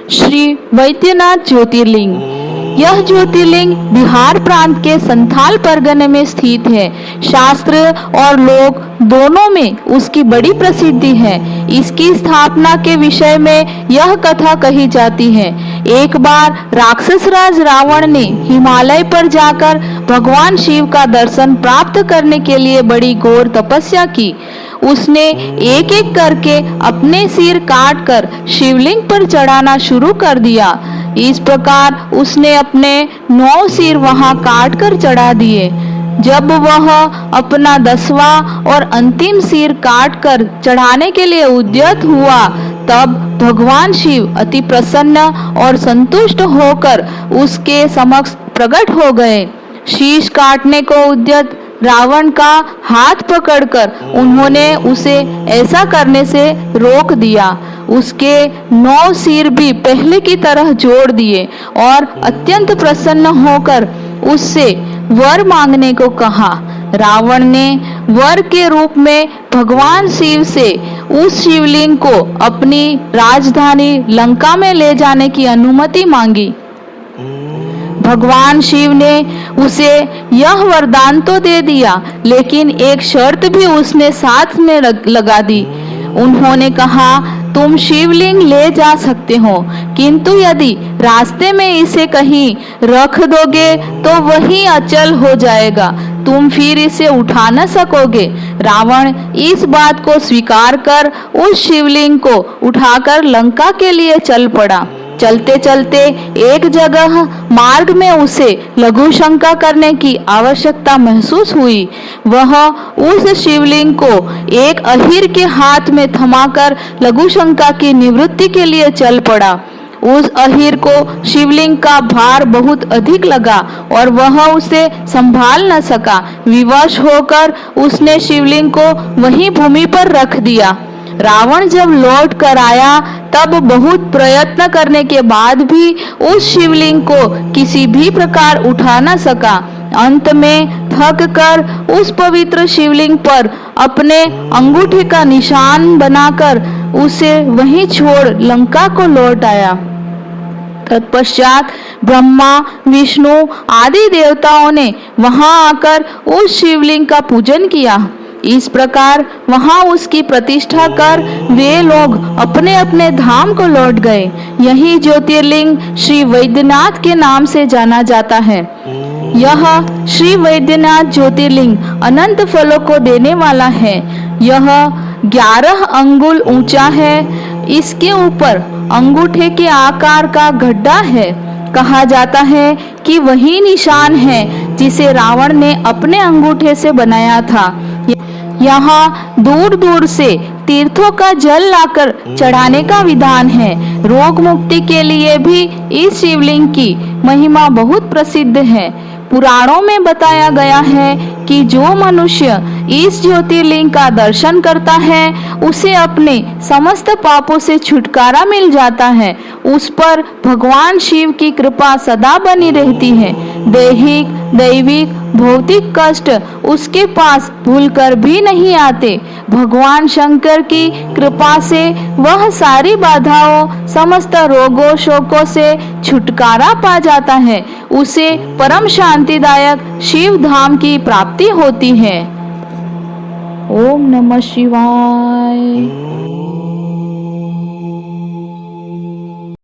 श्री वैद्यनाथ ज्योतिर्लिंग। यह ज्योतिर्लिंग बिहार प्रांत के संथाल परगने में स्थित है। शास्त्र और लोक दोनों में उसकी बड़ी प्रसिद्धि है। इसकी स्थापना के विषय में यह कथा कही जाती है। एक बार राक्षस राज रावण ने हिमालय पर जाकर भगवान शिव का दर्शन प्राप्त करने के लिए बड़ी घोर तपस्या की। उसने एक एक करके अपने सिर काट कर शिवलिंग पर चढ़ाना शुरू कर दिया। इस प्रकार उसने अपने 9 सिर वहां काट कर चढ़ा दिए। जब वह अपना 10वां और अंतिम सिर काट कर चढ़ाने के लिए उद्यत हुआ, तब भगवान शिव अति प्रसन्न और संतुष्ट होकर उसके समक्ष प्रकट हो गए। शीश काटने को उद्यत रावण का हाथ पकड़कर उन्होंने उसे ऐसा करने से रोक दिया। उसके 9 सिर भी पहले की तरह जोड़ दिए और अत्यंत प्रसन्न होकर उससे वर मांगने को कहा। रावण ने वर के रूप में भगवान शिव से उस शिवलिंग को अपनी राजधानी लंका में ले जाने की अनुमति मांगी। भगवान शिव ने उसे यह वरदान तो दे दिया, लेकिन एक शर्त भी उसने साथ में लगा दी। उन्होंने कहा, तुम शिवलिंग ले जा सकते हो, किंतु यदि रास्ते में इसे कहीं रख दोगे तो वही अचल हो जाएगा, तुम फिर इसे उठा न सकोगे। रावण इस बात को स्वीकार कर उस शिवलिंग को उठाकर लंका के लिए चल पड़ा। चलते चलते एक जगह मार्ग में उसे लघु शंका करने की आवश्यकता महसूस हुई। वह उस शिवलिंग को एक अहीर के हाथ में थमाकर लघु शंका की निवृत्ति के लिए चल पड़ा। उस अहीर को शिवलिंग का भार बहुत अधिक लगा और वह उसे संभाल न सका। विवश होकर उसने शिवलिंग को वहीं भूमि पर रख दिया। रावण जब लौट कर आया तब बहुत प्रयत्न करने के बाद भी उस शिवलिंग को किसी भी प्रकार उठा न सका। अंत में थक कर उस पवित्र शिवलिंग पर अपने अंगूठे का निशान बनाकर उसे वहीं छोड़ लंका को लौट आया। तत्पश्चात ब्रह्मा, विष्णु आदि देवताओं ने वहां आकर उस शिवलिंग का पूजन किया। इस प्रकार वहां उसकी प्रतिष्ठा कर वे लोग अपने अपने धाम को लौट गए। यही ज्योतिर्लिंग श्री वैद्यनाथ के नाम से जाना जाता है। यह श्री वैद्यनाथ ज्योतिर्लिंग अनंत फलों को देने वाला है। यह 11 अंगुल ऊंचा है। इसके ऊपर अंगूठे के आकार का गड्ढा है। कहा जाता है कि वही निशान है जिसे रावण ने अपने अंगूठे से बनाया था। यहाँ दूर दूर से तीर्थों का जल लाकर चढ़ाने का विधान है। रोग मुक्ति के लिए भी इस शिवलिंग की महिमा बहुत प्रसिद्ध है। पुराणों में बताया गया है कि जो मनुष्य इस ज्योतिर्लिंग का दर्शन करता है उसे अपने समस्त पापों से छुटकारा मिल जाता है। उस पर भगवान शिव की कृपा सदा बनी रहती है। दैहिक, दैविक, भौतिक कष्ट उसके पास भूलकर भी नहीं आते। भगवान शंकर की कृपा से वह सारी बाधाओं, समस्त रोगों शोकों से छुटकारा पा जाता है। उसे परम शांतिदायक शिव धाम की प्राप्ति होती है। ओम नमः शिवाय।